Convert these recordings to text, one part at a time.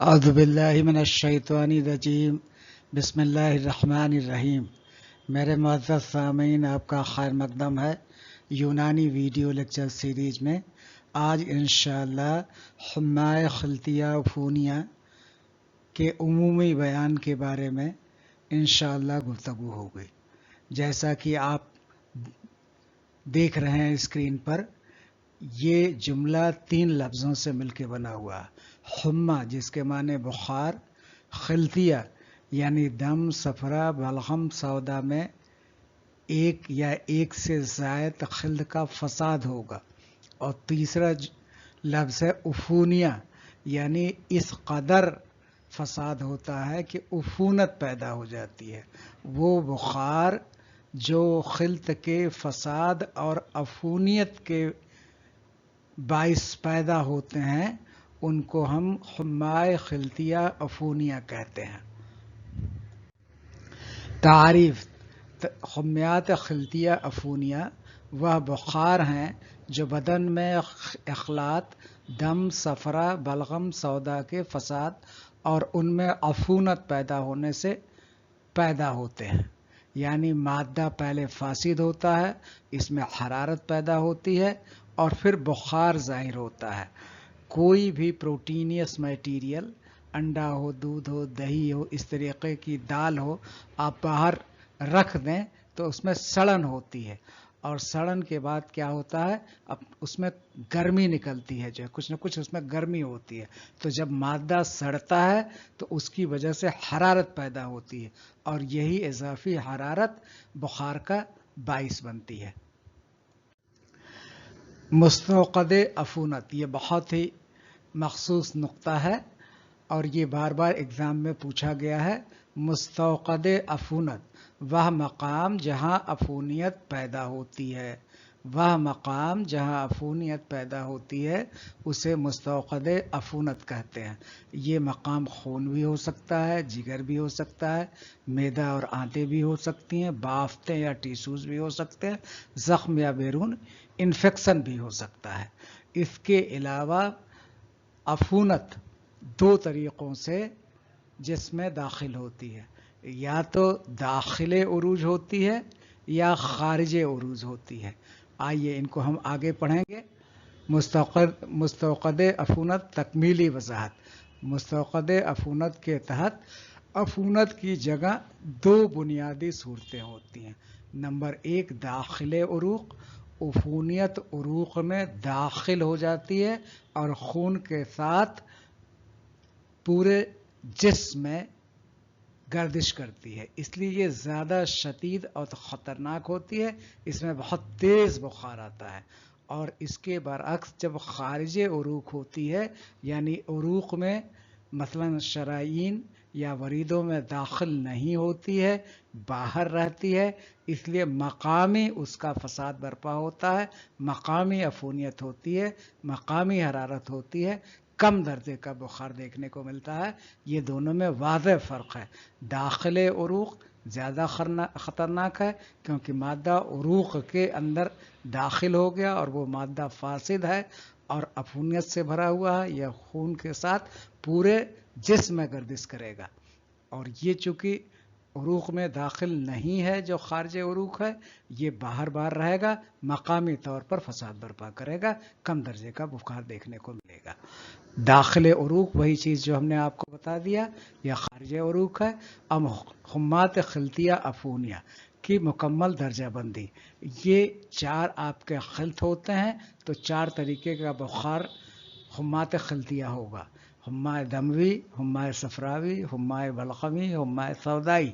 अऊज़ु बिल्लाहि मिनश्शैतानिर्रजीम बिस्मिल्लाहिर्रहमानिर्रहीम। मेरे मुअज़्ज़ज़ सामीन, आपका खैर मक़दम है यूनानी वीडियो लेक्चर सीरीज़ में। आज इंशाअल्लाह हुम्माए खिल्तिया उफ़ूनिया के उमूमी बयान के बारे में इंशाअल्लाह गुफ्तगू होगी। जैसा कि आप देख रहे हैं स्क्रीन पर, ये जुमला 3 लफ्ज़ों से मिलके बना हुआ है। हुम्मा जिसके माने बुखार, खिल्तिया यानी दम, सफरा, बलगम, सौदा में एक या एक से ज़ायद खिल्द का फसाद होगा। और तीसरा लफ्ज़ है उफ़ूनिया, यानी इस कदर फसाद होता है कि उफ़ूनत पैदा हो जाती है। वो बुखार जो खिल्त के फसाद और अफ़ूनियत के बाइस पैदा होते हैं, उनको हम हुम्माए खिल्तिया अफ़ूनिया कहते हैं। तारीफ़: हुम्मात खिल्तिया अफ़ूनिया वह बुखार हैं जो बदन में इखलात, दम, सफरा, बलगम, सौदा के फसाद और उनमें अफ़ूनत पैदा होने से पैदा होते हैं। यानी मादा पहले फासिद होता है, इसमें हरारत पैदा होती है और फिर बुखार ज़ाहिर होता है। कोई भी प्रोटीनियस मटीरियल, अंडा हो, दूध हो, दही हो, इस तरीके की दाल हो, आप बाहर रख दें तो उसमें सड़न होती है। और सड़न के बाद क्या होता है, अब उसमें गर्मी निकलती है, जो कुछ न कुछ उसमें गर्मी होती है। तो जब मादा सड़ता है तो उसकी वजह से हरारत पैदा होती है और यही इजाफी हरारत बुखार का बाइस बनती है। मुस्तौक़द अफ़ूनत, ये बहुत ही मखसूस नुक्ता है और ये बार बार एग्ज़ाम में पूछा गया है। मुस्तौक़द अफ़ूनत वह मकाम जहाँ अफ़ूनियत पैदा होती है, वह मकाम जहाँ अफ़ूनियत पैदा होती है उसे मुस्तौक़द अफ़ूनत कहते हैं। ये मकाम खून भी हो सकता है, जिगर भी हो सकता है, मैदा और आंतें भी हो सकती हैं, बाफ्तें या टिश्यूज़ भी हो सकते हैं, ज़ख्म या बैरून इन्फेक्शन भी हो सकता है। इसके अलावा अफ़ूनत 2 तरीक़ों से जिस्म दाखिल होती है, या तो दाखिले उरूज होती है या खारिजे उरूज होती है। आइए इनको हम आगे पढ़ेंगे। मुस्तौक़द अफ़ूनत तकमीली वज़ाहत। मुस्तौक़द अफ़ूनत के तहत अफ़ूनत की जगह 2 बुनियादी सूरतें होती हैं। नंबर 1 दाखिले उरूक़, उफ़ूनियत उरूक़ में दाखिल हो जाती है और खून के साथ पूरे जिस्म में गर्दिश करती है, इसलिए ये ज़्यादा शदीद और ख़तरनाक होती है। इसमें बहुत तेज़ बुखार आता है। और इसके बरअक्स जब खारिजे उरूक़ होती है, यानी उरूक़ में मसलन शरायीन या वरीदों में दाखिल नहीं होती है, बाहर रहती है, इसलिए मकामी उसका फसाद बर्पा होता है, मकामी अफ़ूनियत होती है, मकामी हरारत होती है, कम दर्जे का बुखार देखने को मिलता है। ये दोनों में वाज़ेह फ़र्क है। दाखिले उरूक़ ज़्यादा ख़तरनाक है क्योंकि मादा उरूक़ के अंदर दाखिल हो गया और वो मादा फासिद है और अफ़ूनियत से भरा हुआ है, यह खून के साथ पूरे जिस्म में गर्दिश करेगा। और ये चूँकि उरूक़ में दाखिल नहीं है, जो खारिज उरूक़ है, ये बाहर रहेगा, मकामी तौर पर फसाद बर्पा करेगा, कम दर्जे का बुखार देखने को मिलेगा। दाखिले उरूक़ वही चीज़ जो हमने आपको बता दिया, यह खारिज उरूक़ है। अब हुम्मात खिल्तिया अफ़ूनिया की मुकम्मल दर्जा बंदी। ये 4 आपके खिल्त होते हैं तो 4 तरीके का बुखार हुम्मात खिल्तिया होगा। हुम्माए दमवी, हुम्माए सफरावी, हुम्माए बलगमी, हुम्माए सौदाई।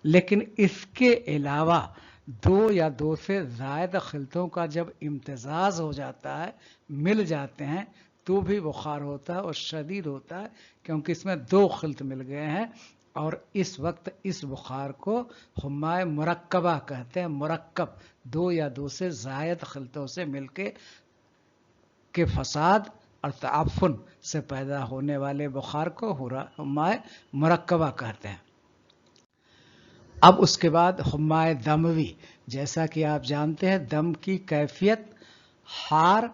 लेकिन इसके अलावा 2 या 2 से ज़ायद खिल्तों का जब इम्तिज़ाज हो जाता है, मिल जाते हैं, तो भी बुखार होता है और शदीद होता है, क्योंकि इसमें 2 खिल्त मिल गए हैं। और इस वक्त इस बुखार को हुम्माए मुरक्कबा कहते हैं। मुरक्कब 2 या 2 से ज़ायद खिल्तों से मिलके के फसाद और तआफ़ुन से पैदा होने वाले बुखार को हुम्माए मुरक्कबा कहते हैं। अब उसके बाद हुम्माए दमवी, जैसा कि आप जानते हैं दम की कैफियत हार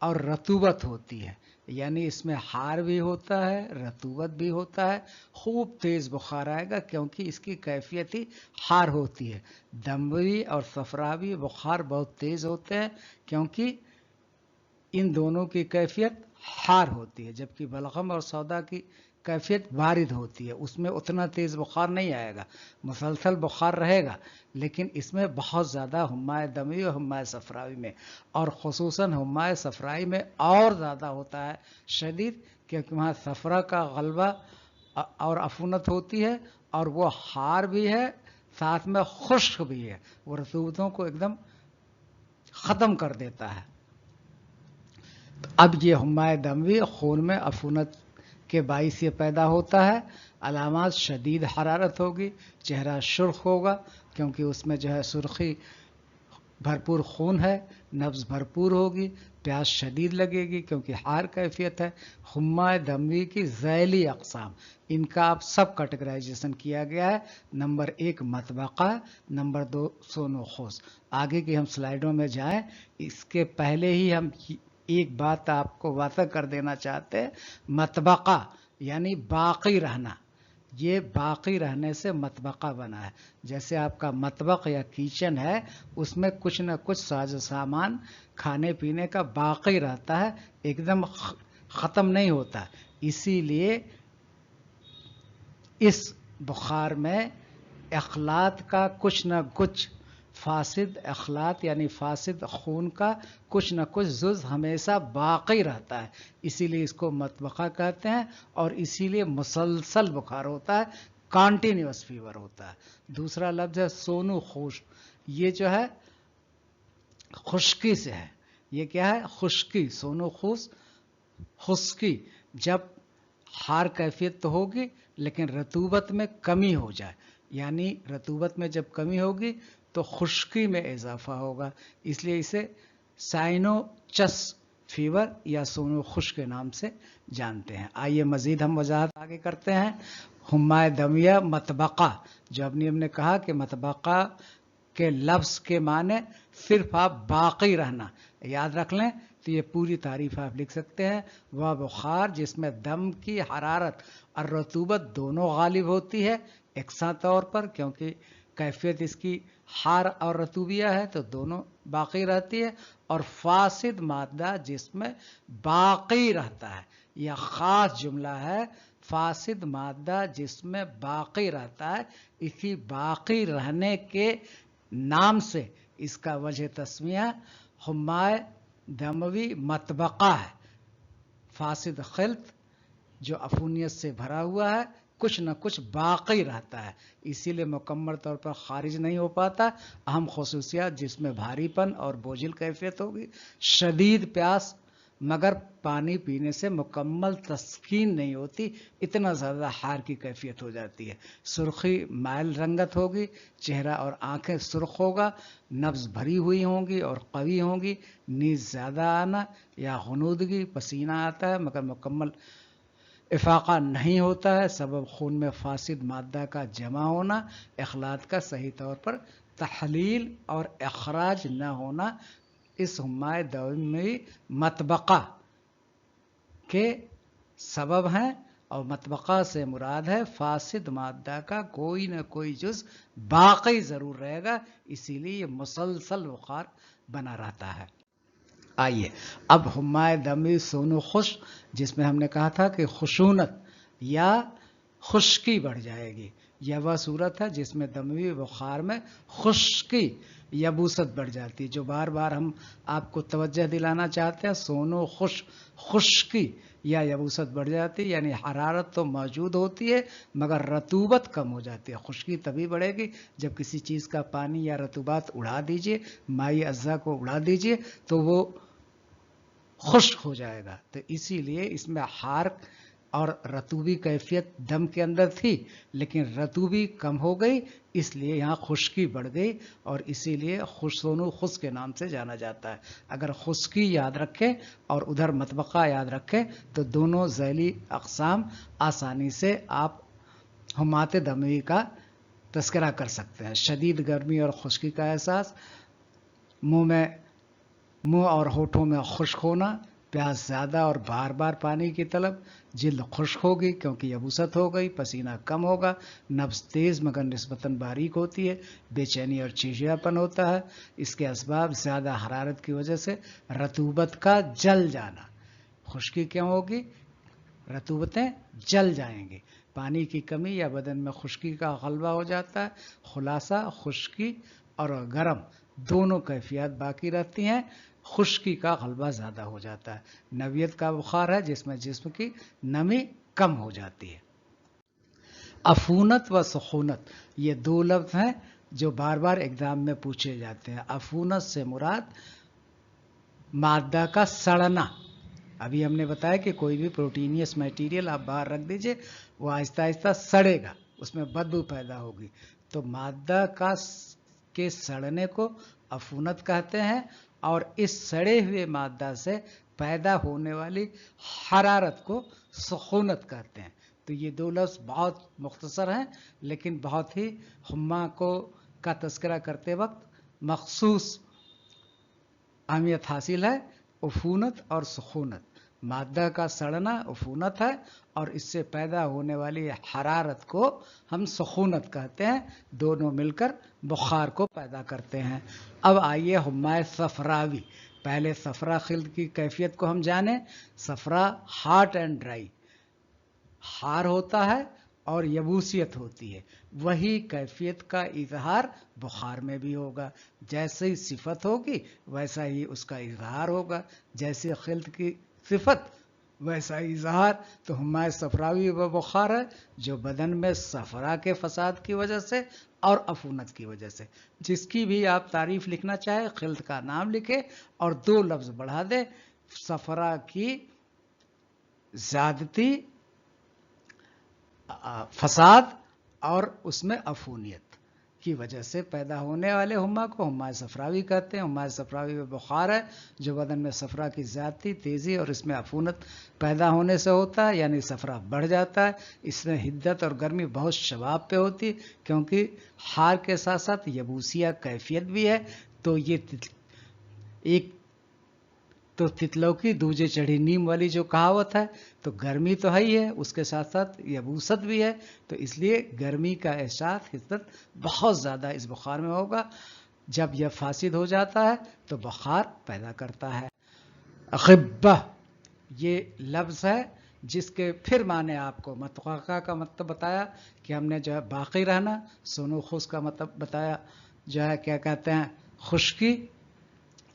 और रतूबत होती है। यानी इसमें हार भी होता है, रतूबत भी होता है, खूब तेज बुखार आएगा क्योंकि इसकी कैफियत ही हार होती है। दमवी और सफरावी बुखार बहुत तेज होते हैं क्योंकि इन दोनों की कैफियत हार होती है, जबकि बलगम और सौदा की कैफियत बारिद होती है, उसमें उतना तेज बुखार नहीं आएगा, मुसलसल बुखार रहेगा, लेकिन इसमें बहुत ज़्यादा हुम्माए दमी और हुम्माए सफरावी में, और ख़ुसूसन हुम्माए सफरावी में और ज़्यादा होता है शदीद, क्योंकि वहाँ सफरा का गलबा और अफूनत होती है, और वो हार भी है, साथ में खुश्क भी है, वो रतूबतों को एकदम ख़त्म कर देता है। अब ये हुम्माए दमवी खून में अफूनत के बाइस ये पैदा होता है। अलामात शदीद हरारत होगी, चेहरा सुर्ख होगा क्योंकि उसमें जो है सुर्खी भरपूर खून है, नब्ज़ भरपूर होगी, प्यास शदीद लगेगी क्योंकि हार कैफियत है। हुम्माए दमवी की ज़ैली अक़साम, इनका अब सब कैटेगराइजेशन किया गया है। नंबर 1 मतबक़ा, नंबर 2 सोनोखोस। आगे की हम स्लाइडों में जाएं, इसके पहले ही हम एक बात आपको वाज़ेह कर देना चाहते हैं। मतबक़ा यानी बाकी रहना, ये बाकी रहने से मतबक़ा बना है। जैसे आपका मतबक़ या किचन है, उसमें कुछ न कुछ साजो सामान खाने पीने का बाकी रहता है, एकदम ख़त्म नहीं होता। इसीलिए इस बुखार में अखलात का कुछ न कुछ फासिद अखलात यानी फासिद खून का कुछ न कुछ जुज़ हमेशा बाकी रहता है, इसीलिए इसको मतबक़ा कहते हैं, और इसीलिए मुसलसल बुखार होता है, कॉन्टीन्यूअस फीवर होता है। दूसरा लफ्ज़ है सोनू खुश, ये जो है खुश्की से है। ये क्या है? खुश्की। सोनू खुश, खुश्की, जब हार कैफियत तो होगी लेकिन रतूबत में कमी हो जाए, यानी रतूबत में जब कमी होगी तो खुश्की में इजाफा होगा, इसलिए इसे साइनोचस फीवर या सोनो खुश के नाम से जानते हैं। आइए मज़ीद हम वजाहत आगे करते हैं। हुम्माए दमिया मतबक़ा, जो अपनी हमने कहा कि मतबक़ा के लफ्ज़ के माने सिर्फ आप बाकी रहना, याद रख लें तो ये पूरी तारीफ आप लिख सकते हैं। वह बुखार जिसमें दम की हरारत और रतूबत दोनों गालिब होती है एकसा तौर पर, क्योंकि कैफियत इसकी हार और रतूबिया है तो दोनों बाकी रहती है, और फासिद मादा जिसमें बाकी रहता है, यह ख़ास जुमला है, फासिद मादा जिसमें बाकी रहता है। इसी बाकी रहने के नाम से इसका वजह तस्मिया हुम्माए दमवी मतबक़ा है। फासिद खिल्त जो अफूनियत से भरा हुआ है, कुछ न कुछ बाकी रहता है, इसीलिए मुकम्मल तौर पर खारिज नहीं हो पाता। अहम खसूसियात जिसमें भारीपन और बोझिल कैफियत होगी, शदीद प्यास, मगर पानी पीने से मुकम्मल तस्कीन नहीं होती, इतना ज़्यादा हार की कैफियत हो जाती है। सुर्खी माइल रंगत होगी, चेहरा और आंखें सुर्ख होगा, नब्ज़ भरी हुई होंगी और कवी होंगी, नींद ज़्यादा आना या गुनूदगी, पसीना आता है मगर मुकम्मल इफाक़ा नहीं होता है, सबब खून में फासिद मादा का जमा होना, अखलात का सही तौर पर तहलील और अखराज न होना, इस हुम्माए दमी मतबक़ा के सबब हैं। और मतबक़ा से मुराद है फासिद मादा का कोई न कोई जुज़ बाकी ज़रूर रहेगा, इसीलिए ये मुसलसल बुखार बना रहता है। आइए अब हुम्माए दमी सोनो खुश, जिसमें हमने कहा था कि खुशूनत या खुश्की बढ़ जाएगी, यह वह सूरत है जिसमें दमवी बुखार में खुश्की यबूसत बढ़ जाती है, जो बार बार हम आपको तवज्जो दिलाना चाहते हैं। सोनो खुश्की या यबूसत बढ़ जाती है, यानी हरारत तो मौजूद होती है मगर रतूबत कम हो जाती है। खुश्की तभी बढ़ेगी जब किसी चीज़ का पानी या रतूबात उड़ा दीजिए, माई अज़्ज़ा को उड़ा दीजिए तो वो खुश्क हो जाएगा। तो इसीलिए इसमें हार और रतूबी कैफियत दम के अंदर थी, लेकिन रतूबी कम हो गई, इसलिए यहाँ खुश्की बढ़ गई, और इसीलिए सोनू खुश के नाम से जाना जाता है। अगर खुश्की याद रखें और उधर मतबक़ा याद रखें तो दोनों ज़ैली अक़साम आसानी से आप हुम्माते दमी का तज़किरा कर सकते हैं। शदीद गर्मी और खुश्की का एहसास, मुँह और होठों में खुश्क होना, प्यास ज़्यादा और बार बार पानी की तलब, जिल्द खुश्क होगी क्योंकि यबूसत हो गई, पसीना कम होगा, नब्ज़ तेज़ मगर निस्बतन बारीक होती है, बेचैनी और चिड़चिड़ापन होता है। इसके असबाब ज़्यादा हरारत की वजह से रतूबत का जल जाना। खुश्की क्यों होगी? रतूबतें जल जाएंगी। पानी की कमी या बदन में खुश्की का गलबा हो जाता है। खुलासा, खुश्की और गर्म दोनों कैफियत बाकी रहती हैं, खुश्की का गलबा ज़्यादा हो जाता है। नवियत का बुखार है जिसमें जिस्म की नमी कम हो जाती है। अफूनत व सुखूनत ये दो लफ्ज़ हैं जो बार बार एग्जाम में पूछे जाते हैं। अफूनत से मुराद मादा का सड़ना। अभी हमने बताया कि कोई भी प्रोटीनियस मटेरियल आप बाहर रख दीजिए, वो आहिस्ता आहिस्ता सड़ेगा, उसमें बदबू पैदा होगी। तो मादा के सड़ने को अफूनत कहते हैं, और इस सड़े हुए मादा से पैदा होने वाली हरारत को सुखूनत कहते हैं। तो ये दो लफ्ज़ बहुत मुख्तसर हैं, लेकिन बहुत ही हुम्मा का तज़किरा करते वक्त मखसूस अहमियत हासिल है। उफूनत और सुखूनत, मादा का सड़ना उफूनत है, और इससे पैदा होने वाली हरारत को हम सुखूनत कहते हैं। दोनों मिलकर बुखार को पैदा करते हैं। अब आइए हुम्मा सफरावी। पहले सफरा खिल्द की कैफियत को हम जानें। सफरा हार्ट एंड ड्राई, हार होता है और यबूसियत होती है। वही कैफियत का इजहार बुखार में भी होगा। जैसे ही सिफत होगी वैसा ही उसका इजहार होगा। जैसे खिल्द की सिफत वैसा ही इजहार। तो हुम्मा सफरावी वह बुखार है जो बदन में सफरा के फसाद की वजह से और अफूनत की वजह से, जिसकी भी आप तारीफ लिखना चाहे खिल्द का नाम लिखे और दो लफ्ज़ बढ़ा दे। सफरा की ज़्यादती, फसाद और उसमें अफूनियत की वजह से पैदा होने वाले हुम्मा को हुम्मा सफरावी कहते हैं। हुम्मा सफरावी में बुखार है जो बदन में सफरा की ज़्यादती, तेज़ी और इसमें अफूनत पैदा होने से होता है, यानी सफरा बढ़ जाता है। इसमें हिद्दत और गर्मी बहुत शबाब पे होती, क्योंकि हार के साथ साथ यबूसिया कैफियत भी है। तो ये एक तो तितलों की दूजे चढ़ी नीम वाली जो कहावत है, तो गर्मी तो है ही है, उसके साथ साथ यबूसत भी है। तो इसलिए गर्मी का एहसास, हिद्दत बहुत ज़्यादा इस बुखार में होगा। जब यह फासिद हो जाता है तो बुखार पैदा करता है। अखिब्बा ये लफ्ज़ है जिसके फिर माने आपको मतवाक़ा का मतलब बताया कि हमने जो है बाकी रहना, सोनो खुश का मतलब बताया जो है क्या कहते हैं, खुश्की।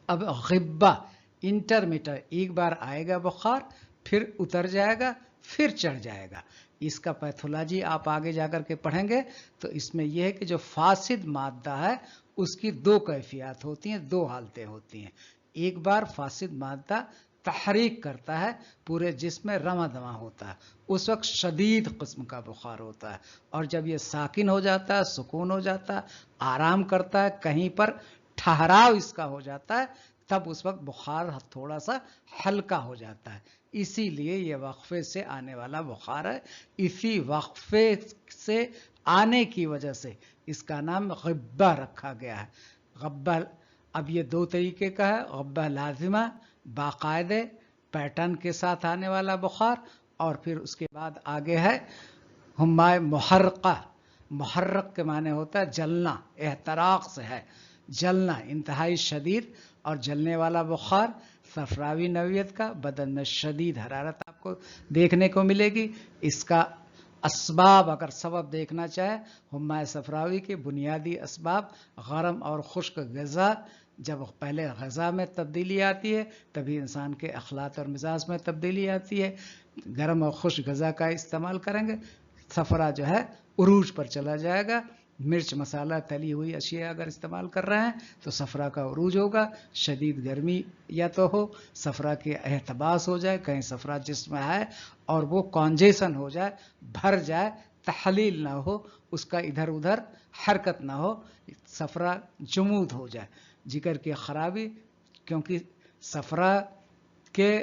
अब ग़िब्बा इंटरमीटर, एक बार आएगा बुखार, फिर उतर जाएगा, फिर चढ़ जाएगा। इसका पैथोलॉजी आप आगे जाकर के पढ़ेंगे। तो इसमें यह है कि जो फासिद मादा है उसकी दो कैफियत होती हैं, दो हालतें होती हैं। एक बार फासिद मादा तहरीक करता है, पूरे जिस्म में रमा दमा होता है, उस वक्त शदीद किस्म का बुखार होता है। और जब ये साकिन हो जाता है, सुकून हो जाता है, आराम करता है, कहीं पर ठहराव इसका हो जाता है, तब उस वक्त बुखार थोड़ा सा हल्का हो जाता है। इसीलिए ये वक्फे से आने वाला बुखार है। इसी वक्फे से आने की वजह से इसका नाम ग़िब्बा रखा गया है। ग़िब्बा अब ये दो तरीके का है। ग़िब्बा लाजिमा, बाकायदे पैटर्न के साथ आने वाला बुखार, और फिर उसके बाद आगे है हुम्मा मुहर्रक़ा। मुहर्रक़ के माने होता है जलना, एहतराक़ से है, जलना, इंतहाई शदीद और जलने वाला बुखार। सफरावी नवियत का, बदन में शदीद हरारत आपको देखने को मिलेगी। इसका असबाब अगर सबब देखना चाहे, हुम्मा सफरावी के बुनियादी असबाब गरम और खुश्क ग़िज़ा। जब पहले ग़िज़ा में तब्दीली आती है तभी इंसान के अखलाक और मिजाज में तब्दीली आती है। गरम और खुश्क ग़िज़ा का इस्तेमाल करेंगे, सफरा जो है उरूज पर चला जाएगा। मिर्च मसाला तली हुई अशिया अगर इस्तेमाल कर रहे हैं तो सफरा का उरूज होगा। शदीद गर्मी या तो हो, सफरा के एहतबास हो जाए, कहीं सफरा जिस्म है और वो कॉन्जेशन हो जाए, भर जाए, तहलील ना हो, उसका इधर उधर हरकत ना हो, सफरा जमूद हो जाए, जिगर की खराबी। क्योंकि सफरा के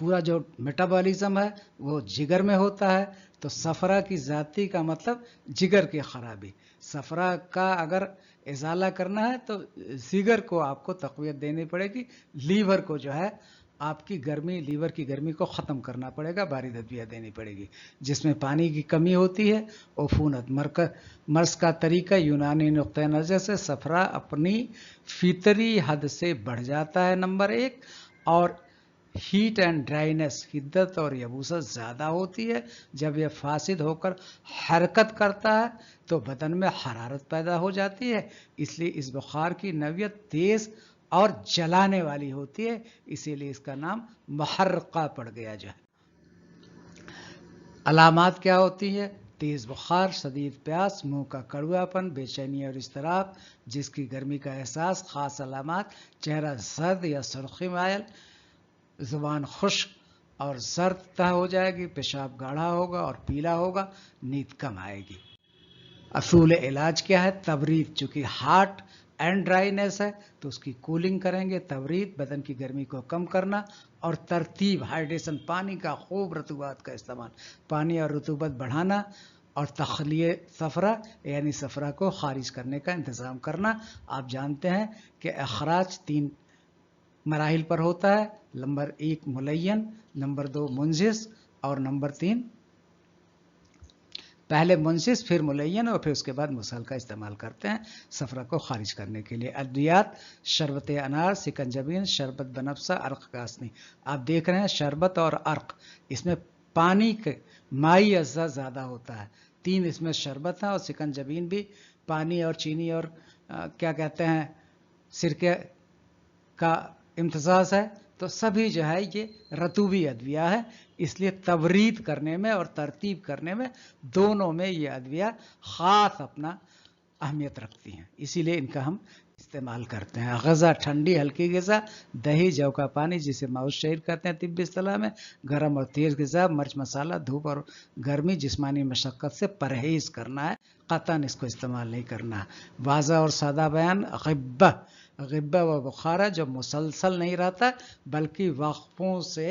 पूरा जो मेटाबॉलिज्म है वो जिगर में होता है। तो सफरा की जाति का मतलब जिगर की खराबी। सफरा का अगर इजाला करना है तो जिगर को आपको तक़वियत देनी पड़ेगी, लीवर को जो है आपकी गर्मी, लीवर की गर्मी को ख़त्म करना पड़ेगा, बारीद अद्विया देनी पड़ेगी। जिसमें पानी की कमी होती है उफूनत मर्स का तरीका यूनानी नुक्ते नज़र से सफरा अपनी फितरी हद से बढ़ जाता है नंबर 1, और हीट एंड ड्राइनेस, हिद्दत और यबूसत ज़्यादा होती है। जब यह फासिद होकर हरकत करता है तो बदन में हरारत पैदा हो जाती है, इसलिए इस बुखार की नौयत तेज़ और जलाने वाली होती है, इसीलिए इसका नाम मुहर्रका पड़ गया। जो है अलामात क्या होती है? तेज़ बुखार, शदीद प्यास, मुंह का कड़वापन, बेचैनी और इज़्तिराब, जिसकी गर्मी का एहसास। ख़ास अलामात: चेहरा जर्द या सुर्खी मायल, ज़ुबान खुश्क और जर्द तह हो जाएगी, पेशाब गाढ़ा होगा और पीला होगा, नींद कम आएगी। असूल इलाज क्या है? तबरीद, चूँकि हार्ट एंड ड्राइनेस है तो उसकी कूलिंग करेंगे। तबरीद, बदन की गर्मी को कम करना, और तरतीब, हाइड्रेशन, पानी का खूब रतूबात का इस्तेमाल, पानी और रतूबत बढ़ाना, और तखलिए सफरा यानी सफरा को खारिज करने का इंतज़ाम करना। आप जानते हैं कि अखराज 3 मराहिल पर होता है। नंबर 1 मुलय्यन, नंबर 2 मुंजिस, और नंबर 3 पहले मुंसिस फिर मुलय्यन और फिर उसके बाद मुसल का इस्तेमाल करते हैं सफरा को खारिज करने के लिए। अद्वियात: शरबत अनार, सिकंजबीन, शरबत बनफसा, अर्क कासनी। आप देख रहे हैं शरबत और अर्क, इसमें पानी के माई अज्जा ज़्यादा होता है। 3 इसमें शरबत है, और सिकंजबीन भी पानी और चीनी और क्या कहते हैं सिरके का इम्तजाज है। तो सभी जो है ये रतूबी अद्विया है, इसलिए तवरीद करने में और तरतीब करने में दोनों में ये अद्विया ख़ास अपना अहमियत रखती हैं, इसीलिए इनका हम इस्तेमाल करते हैं। ग़ज़ा: ठंडी हल्की ग़ज़ा, दही, जौ का पानी जिसे माउस शहीर कहते हैं तिब्बी इस्तिलाह में। गर्म और तेज़ ग़ज़ा, मिर्च मसाला, धूप और गर्मी, जिस्मानी मशक्क़त से परहेज़ करना है, क़तन इसको इस्तेमाल नहीं करना है। वाज़ा और सादा बयान: ग़िब्बा व बुखारा जो मुसलसल नहीं रहता बल्कि वक्फ़ों से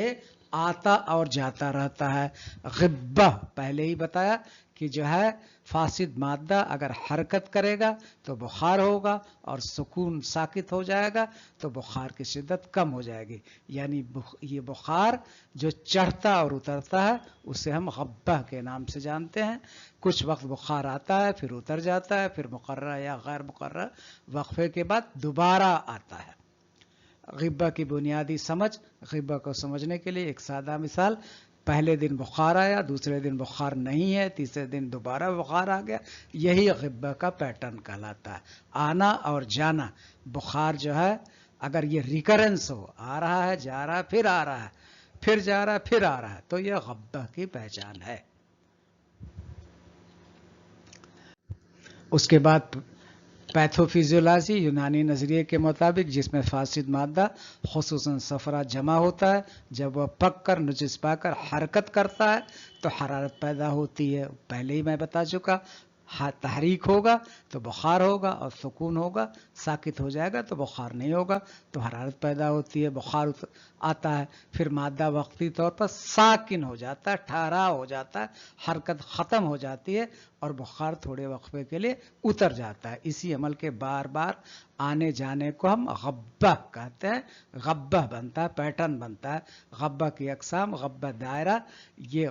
आता और जाता रहता है। ग़िब्बा पहले ही बताया कि जो है फासिद मादा अगर हरकत करेगा तो बुखार होगा, और सुकून साकित हो जाएगा तो बुखार की शिद्दत कम हो जाएगी। यानी ये बुखार जो चढ़ता और उतरता है उसे हम ग़िब्बा के नाम से जानते हैं। कुछ वक्त बुखार आता है, फिर उतर जाता है, फिर मुकर्रर या गैर मुकर्रर वक्फे के बाद दोबारा आता है। ग़िब्बा की बुनियादी समझ: ग़िब्बा को समझने के लिए एक सादा मिसाल: पहले दिन बुखार आया, दूसरे दिन बुखार नहीं है, तीसरे दिन दोबारा बुखार आ गया, यही ग़िब्बा का पैटर्न कहलाता है। आना और जाना: बुखार जो है अगर ये रिकरेंस हो, आ रहा है, जा रहा है, फिर आ रहा है, फिर जा रहा है, फिर आ रहा है, तो यह ग़िब्बा की पहचान है। उसके बाद पैथोफिजियोलॉजी यूनानी नज़रिए के मुताबिक, जिसमें फासिद मादा खुसूसन सफरा जमा होता है। जब वह पक कर नजिस पाकर हरकत करता है तो हरारत पैदा होती है, पहले ही मैं बता चुका। तहरीक होगा तो बुखार होगा, और सुकून होगा, साकित हो जाएगा तो बुखार नहीं होगा, तो हरारत पैदा होती है, बुखार आता है। फिर मादा वक्ती तौर पर साकिन हो जाता है, ठहराव हो जाता है, हरकत ख़त्म हो जाती है और बुखार थोड़े वक्फे के लिए उतर जाता है। इसी अमल के बार बार आने जाने को हम ग़िब्बा कहते हैं। ग़िब्बा बनता है, पैटर्न बनता है। ग़िब्बा की अक़साम: ग़िब्बा दायरा, ये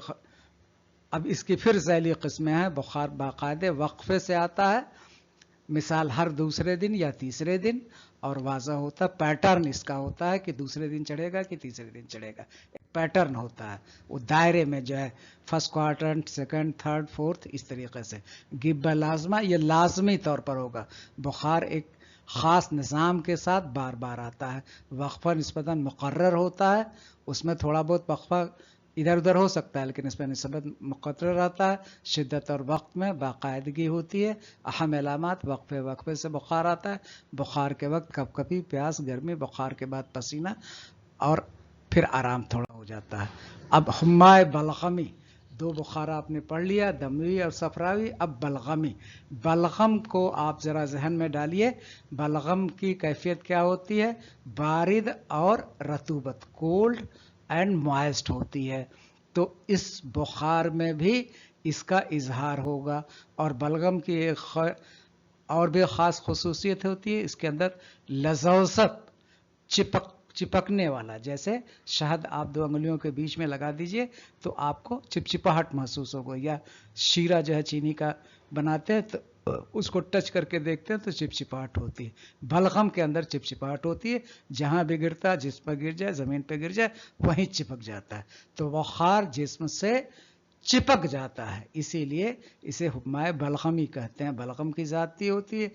अब इसकी फिर ज़ैली किस्में हैं। बुखार बाकायदे वक्फे से आता है, मिसाल हर दूसरे दिन या तीसरे दिन, और वाज़ा होता है, पैटर्न इसका होता है कि दूसरे दिन चढ़ेगा कि तीसरे दिन चढ़ेगा, एक पैटर्न होता है। वो दायरे में जो है first quadrant, second, third, fourth, इस तरीके से। गिब्बा लाजमा, ये लाजमी तौर पर होगा। बुखार एक ख़ास निज़ाम के साथ बार बार आता है। वक्फा निस्बतन मुकर्रर होता है, उसमें थोड़ा बहुत वक्फा इधर उधर हो सकता है, लेकिन इसमें निस्बत मुकर्रर आता है। शिद्दत और वक्त में बाकायदगी होती है। अहम अलामात: वक्फे वक्फे से बुखार आता है, बुखार के वक्त कपकपी, प्यास, गर्मी, बुखार के बाद पसीना, और फिर आराम थोड़ा हो जाता है। अब हुम्मा बलगमी, 2 बुखार आपने पढ़ लिया, दमवी और सफरावी। अब बलगमी, बलगम को आप ज़रा जहन में डालिए। बलगम की कैफियत क्या होती है? बारिद और रतूबत, कोल्ड اینڈ موائسٹ ہوتی ہے، تو اس بخار میں بھی اس کا اظہار ہوگا. اور بلغم کی ایک اور بھی خاص خصوصیت ہوتی ہے، اس کے اندر لذوذت، چپکنے والا. جیسے شہد آپ 2 انگلیوں کے بیچ میں لگا دیجئے تو آپ کو چپچپاہٹ محسوس ہوگا، یا شیرہ جو ہے چینی کا بناتے ہیں تو اس کو ٹچ کر کے دیکھتے ہیں تو چپچپاہٹ ہوتی ہے. بلغم کے اندر چپچپاہٹ ہوتی ہے، جہاں بھی گرتا ہے، جس پر گر جائے، زمین پہ گر جائے، وہیں چپک جاتا ہے. تو بخار جسم سے چپک جاتا ہے، اسی لیے اسے حمائے بلغمی کہتے ہیں. بلغم کی ذاتی ہوتی ہے،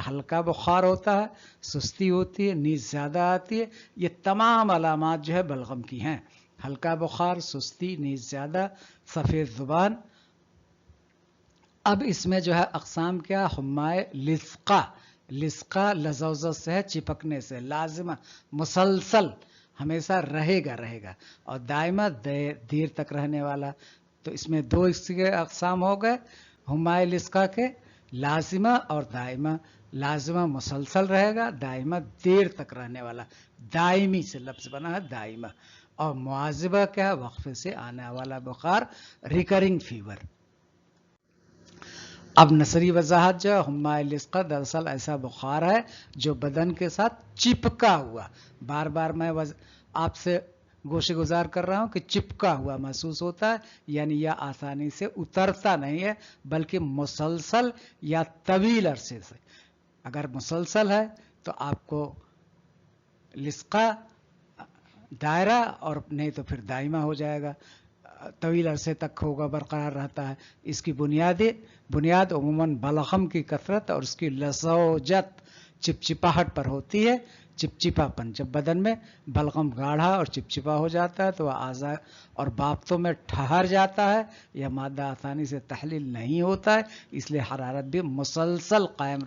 ہلکا بخار ہوتا ہے، سستی ہوتی ہے، نیند زیادہ آتی ہے. یہ تمام علامات جو ہے بلغم کی ہیں: ہلکا بخار، سستی، نیند زیادہ، سفید زبان. اب اس میں جو ہے اقسام کیا؟ حمائے لصقہ. لصقہ لذوذت سے ہے، چپکنے سے، لازمہ مسلسل ہمیشہ رہے گا. اور دائمہ دیر تک رہنے والا. تو اس میں 2 اس کے اقسام ہو گئے حمائے لصقہ کے: لازمہ اور دائمہ. لازمہ مسلسل رہے گا، دائمہ دیر تک رہنے والا. دائمی سے لفظ بنا ہے، دائمہ. اور معاذبہ کیا ہے؟ وقفے سے آنے والا بخار، ریکرنگ فیور. اب نثری وضاحت جو ہے، حمائے لصقہ دراصل ایسا بخار ہے جو بدن کے ساتھ چپکا ہوا. بار بار میں آپ سے گوشے گزار کر رہا ہوں کہ چپکا ہوا محسوس ہوتا ہے، یعنی یہ آسانی سے اترتا نہیں ہے، بلکہ مسلسل یا طویل عرصے سے. اگر مسلسل ہے تو آپ کو لصقہ دائرہ، اور نہیں تو پھر دائمہ ہو جائے گا. طویل عرصے تک ہوگا، برقرار رہتا ہے. اس کی بنیاد عموماً بلغم کی کثرت اور اس کی لذوذت، چپچپاہٹ پر ہوتی ہے. چپچپا پن، جب بدن میں بلغم گاڑھا اور چپچپا ہو جاتا ہے تو وہ اعضاء اور بافتوں میں ٹھہر جاتا ہے. یہ مادہ آسانی سے تحلیل نہیں ہوتا ہے، اس لیے حرارت بھی مسلسل قائم